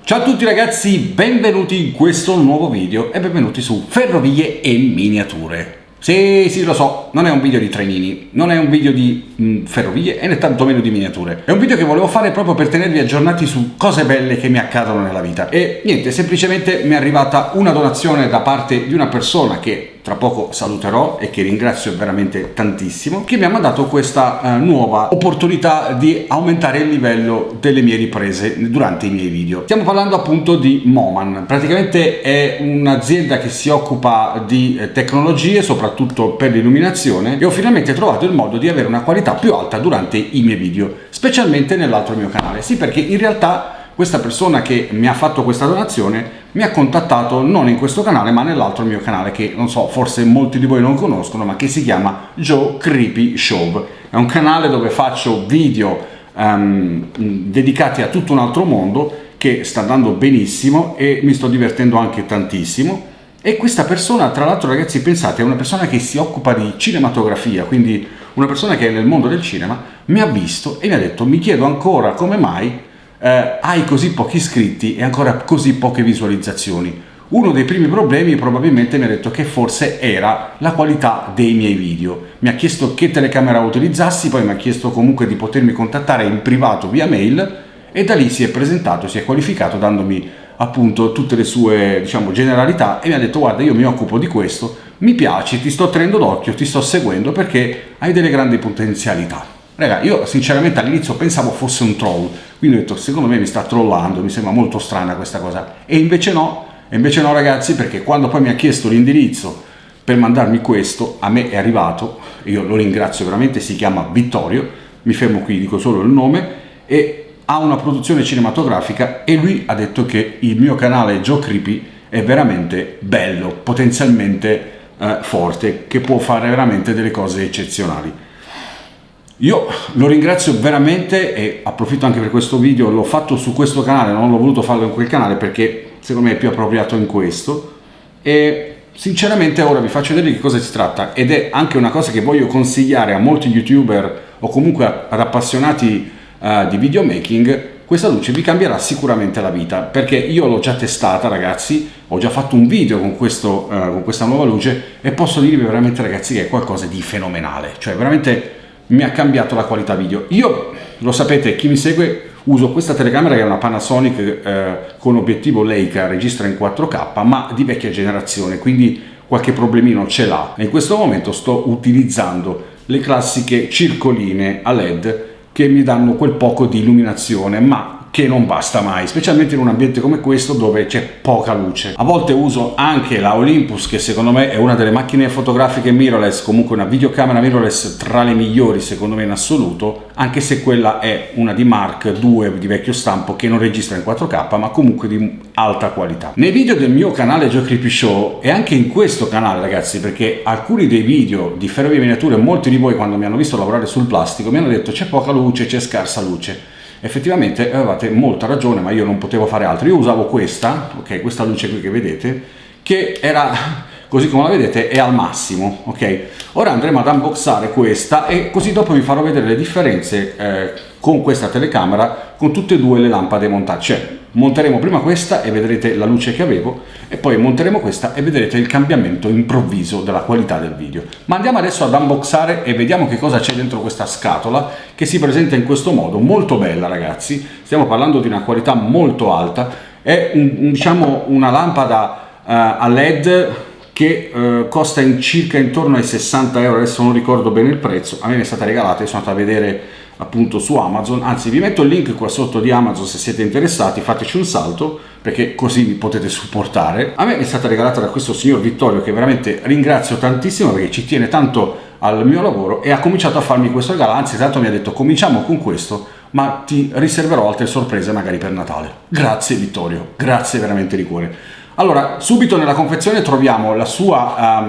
Ciao a tutti ragazzi, benvenuti in questo nuovo video e benvenuti su Ferrovie e Miniature. Sì, lo so, non è un video di trenini, non è un video di ferrovie e né tantomeno di miniature. È un video che volevo fare proprio per tenervi aggiornati su cose belle che mi accadono nella vita. E niente, semplicemente mi è arrivata una donazione da parte di una persona che tra poco saluterò e che ringrazio veramente tantissimo, che mi ha mandato questa nuova opportunità di aumentare il livello delle mie riprese durante i miei video. Stiamo parlando appunto di Moman. Praticamente è un'azienda che si occupa di tecnologie, soprattutto per l'illuminazione, e ho finalmente trovato il modo di avere una qualità più alta durante i miei video, specialmente nell'altro mio canale. Sì, perché in realtà questa persona che mi ha fatto questa donazione mi ha contattato non in questo canale ma nell'altro mio canale che non so, forse molti di voi non conoscono, ma che si chiama Joe Creepy Show. È un canale dove faccio video dedicati a tutto un altro mondo che sta andando benissimo e mi sto divertendo anche tantissimo. E questa persona, tra l'altro ragazzi, pensate, è una persona che si occupa di cinematografia, quindi una persona che è nel mondo del cinema, mi ha visto e mi ha detto: mi chiedo ancora come mai hai così pochi iscritti e ancora così poche visualizzazioni. Uno dei primi problemi probabilmente mi ha detto che forse era la qualità dei miei video. Mi ha chiesto che telecamera utilizzassi, poi mi ha chiesto comunque di potermi contattare in privato via mail e da lì si è presentato, si è qualificato dandomi appunto tutte le sue, diciamo, generalità e mi ha detto: guarda, io mi occupo di questo, mi piaci, ti sto tenendo d'occhio, ti sto seguendo perché hai delle grandi potenzialità. Raga, io sinceramente all'inizio pensavo fosse un troll, quindi ho detto: secondo me mi sta trollando, mi sembra molto strana questa cosa. E invece no ragazzi, perché quando poi mi ha chiesto l'indirizzo per mandarmi questo, a me è arrivato, io lo ringrazio veramente, si chiama Vittorio, mi fermo qui, dico solo il nome, e ha una produzione cinematografica e lui ha detto che il mio canale Joe Creepy è veramente bello, potenzialmente forte, che può fare veramente delle cose eccezionali. Io lo ringrazio veramente e approfitto anche per questo video, l'ho fatto su questo canale, non l'ho voluto farlo in quel canale perché secondo me è più appropriato in questo, e sinceramente ora vi faccio vedere di cosa si tratta, ed è anche una cosa che voglio consigliare a molti youtuber o comunque ad appassionati di videomaking. Questa luce vi cambierà sicuramente la vita, perché io l'ho già testata ragazzi, ho già fatto un video con questa nuova luce e posso dirvi veramente ragazzi che è qualcosa di fenomenale, cioè veramente mi ha cambiato la qualità video. Io, lo sapete, chi mi segue, uso questa telecamera che è una Panasonic con obiettivo Leica, registra in 4K, ma di vecchia generazione, quindi qualche problemino ce l'ha. E in questo momento sto utilizzando le classiche circoline a LED che mi danno quel poco di illuminazione, ma che non basta mai, specialmente in un ambiente come questo dove c'è poca luce. A volte uso anche la Olympus, che secondo me è una delle macchine fotografiche mirrorless, comunque una videocamera mirrorless tra le migliori secondo me in assoluto, anche se quella è una di Mark II di vecchio stampo che non registra in 4K ma comunque di alta qualità. Nei video del mio canale Joe Creepy Show e anche in questo canale ragazzi, perché alcuni dei video di Ferrovie e Miniature, molti di voi quando mi hanno visto lavorare sul plastico mi hanno detto: c'è poca luce, c'è scarsa luce. Effettivamente avevate molta ragione, ma io non potevo fare altro. Io usavo questa, ok, questa luce qui che vedete, che era, così come la vedete, è al massimo, ok? Ora andremo ad unboxare questa e così dopo vi farò vedere le differenze con questa telecamera con tutte e due le lampade montate. Cioè, monteremo prima questa e vedrete la luce che avevo e poi monteremo questa e vedrete il cambiamento improvviso della qualità del video. Ma andiamo adesso ad unboxare e vediamo che cosa c'è dentro questa scatola che si presenta in questo modo, molto bella ragazzi, stiamo parlando di una qualità molto alta. È diciamo una lampada a LED che costa circa intorno ai 60 euro, adesso non ricordo bene il prezzo, a me mi è stata regalata e sono andato a vedere appunto su Amazon, anzi vi metto il link qua sotto di Amazon se siete interessati, fateci un salto perché così mi potete supportare. A me è stata regalata da questo signor Vittorio, che veramente ringrazio tantissimo perché ci tiene tanto al mio lavoro e ha cominciato a farmi questo regalo, anzi tanto mi ha detto: cominciamo con questo ma ti riserverò altre sorprese magari per Natale. Grazie Vittorio, grazie veramente di cuore. Allora, subito nella confezione troviamo la sua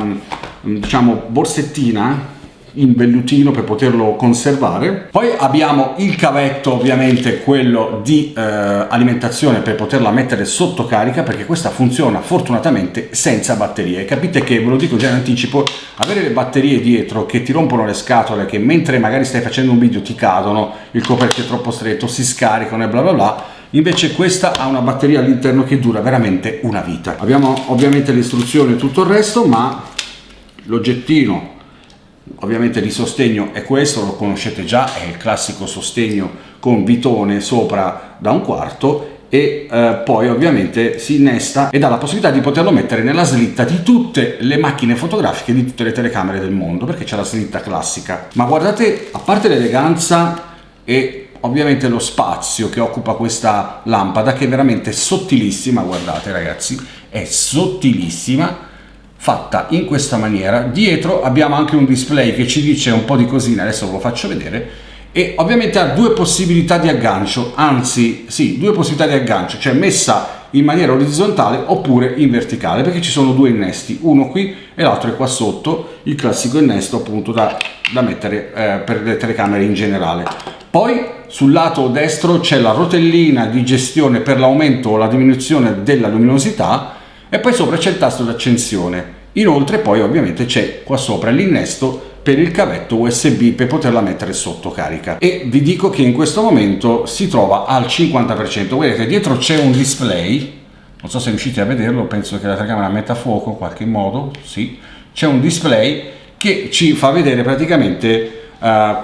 diciamo borsettina in vellutino per poterlo conservare. Poi abbiamo il cavetto, ovviamente quello di alimentazione per poterla mettere sotto carica, perché questa funziona fortunatamente senza batterie. Capite che, ve lo dico già in anticipo, avere le batterie dietro che ti rompono le scatole, che mentre magari stai facendo un video ti cadono, il coperchio è troppo stretto, si scaricano e bla bla bla, Invece questa ha una batteria all'interno che dura veramente una vita. Abbiamo ovviamente le istruzioni e tutto il resto, ma l'oggettino ovviamente di sostegno è questo, lo conoscete già, è il classico sostegno con bitone sopra da 1/4 e poi ovviamente si innesta e dà la possibilità di poterlo mettere nella slitta di tutte le macchine fotografiche, di tutte le telecamere del mondo, perché c'è la slitta classica. Ma guardate, a parte l'eleganza e ovviamente lo spazio che occupa questa lampada, che è veramente sottilissima, guardate ragazzi, è sottilissima, fatta in questa maniera. Dietro abbiamo anche un display che ci dice un po' di cosine, adesso ve lo faccio vedere, e ovviamente ha due possibilità di aggancio, anzi sì, due possibilità di aggancio, cioè messa in maniera orizzontale oppure in verticale, perché ci sono due innesti, uno qui e l'altro è qua sotto, il classico innesto appunto da mettere per le telecamere in generale. Poi sul lato destro c'è la rotellina di gestione per l'aumento o la diminuzione della luminosità, e poi sopra c'è il tasto d'accensione. Inoltre poi ovviamente c'è qua sopra l'innesto per il cavetto USB per poterla mettere sotto carica. E vi dico che in questo momento si trova al 50%. Vedete, dietro c'è un display, non so se riuscite a vederlo, penso che la telecamera metta a fuoco in qualche modo, sì, c'è un display che ci fa vedere praticamente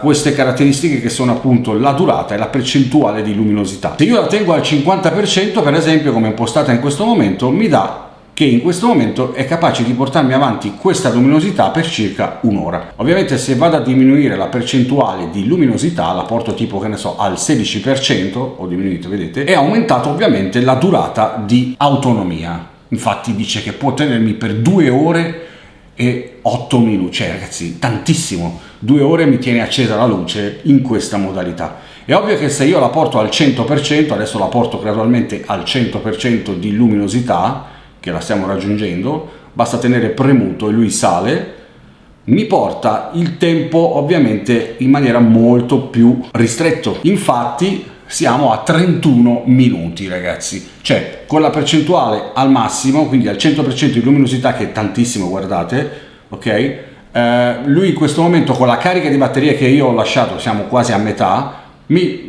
queste caratteristiche che sono appunto la durata e la percentuale di luminosità. Se io la tengo al 50%, per esempio, come è impostata in questo momento, mi dà che in questo momento è capace di portarmi avanti questa luminosità per circa un'ora. Ovviamente se vado a diminuire la percentuale di luminosità, la porto tipo, che ne so, al 16%, ho diminuito, vedete, è aumentato ovviamente la durata di autonomia. Infatti dice che può tenermi per 2 ore e 8 minuti, cioè ragazzi, tantissimo. 2 ore mi tiene accesa la luce in questa modalità. È ovvio che se io la porto al 100%, adesso la porto gradualmente al 100% di luminosità, che la stiamo raggiungendo, basta tenere premuto e lui sale, mi porta il tempo ovviamente in maniera molto più ristretto. Infatti siamo a 31 minuti ragazzi, cioè con la percentuale al massimo, quindi al 100% di luminosità, che è tantissimo, guardate, ok? Lui in questo momento con la carica di batteria che io ho lasciato, siamo quasi a metà, mi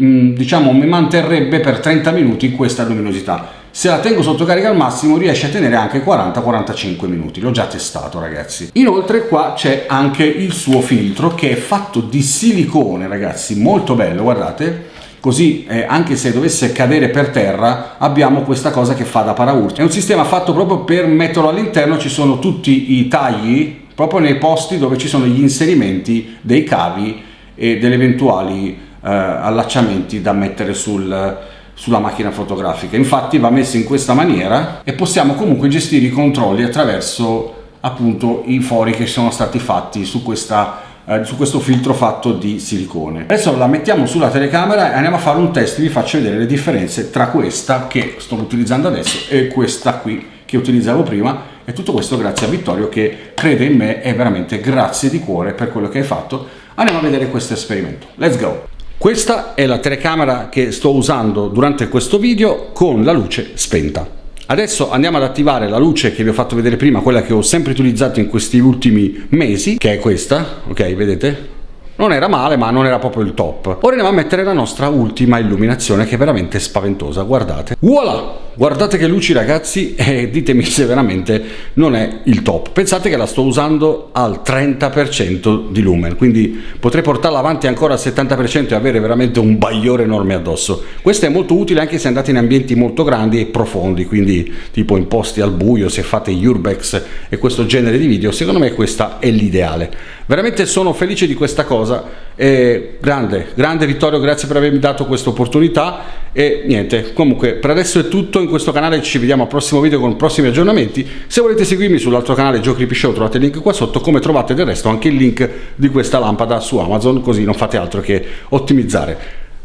manterrebbe per 30 minuti questa luminosità. Se la tengo sotto carica al massimo riesce a tenere anche 40-45 minuti, l'ho già testato ragazzi. Inoltre qua c'è anche il suo filtro che è fatto di silicone ragazzi, molto bello, guardate, così anche se dovesse cadere per terra abbiamo questa cosa che fa da paraurti. È un sistema fatto proprio per metterlo all'interno, ci sono tutti i tagli proprio nei posti dove ci sono gli inserimenti dei cavi e delle eventuali allacciamenti da mettere sulla macchina fotografica. Infatti va messo in questa maniera e possiamo comunque gestire i controlli attraverso appunto i fori che sono stati fatti su questo filtro fatto di silicone. Adesso la mettiamo sulla telecamera e andiamo a fare un test, vi faccio vedere le differenze tra questa che sto utilizzando adesso e questa qui che utilizzavo prima, e tutto questo grazie a Vittorio che crede in me, e veramente grazie di cuore per quello che hai fatto. Andiamo a vedere questo esperimento, let's go! Questa è la telecamera che sto usando durante questo video con la luce spenta. Adesso andiamo ad attivare la luce che vi ho fatto vedere prima, quella che ho sempre utilizzato in questi ultimi mesi, che è questa, ok, vedete? Non era male, ma non era proprio il top. Ora andiamo a mettere la nostra ultima illuminazione, che è veramente spaventosa, guardate. Voilà! Guardate che luci ragazzi, e ditemi se veramente non è il top. Pensate che la sto usando al 30% di lumen, quindi potrei portarla avanti ancora al 70% e avere veramente un bagliore enorme addosso. Questo è molto utile anche se andate in ambienti molto grandi e profondi, quindi tipo in posti al buio, se fate urbex e questo genere di video. Secondo me questa è l'ideale. Veramente sono felice di questa cosa, grande Vittorio, grazie per avermi dato questa opportunità. E niente, comunque per adesso è tutto in questo canale, ci vediamo al prossimo video con prossimi aggiornamenti. Se volete seguirmi sull'altro canale Joe Creepy Show trovate il link qua sotto, come trovate del resto anche il link di questa lampada su Amazon, così non fate altro che ottimizzare.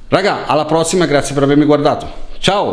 Raga, alla prossima, grazie per avermi guardato, ciao!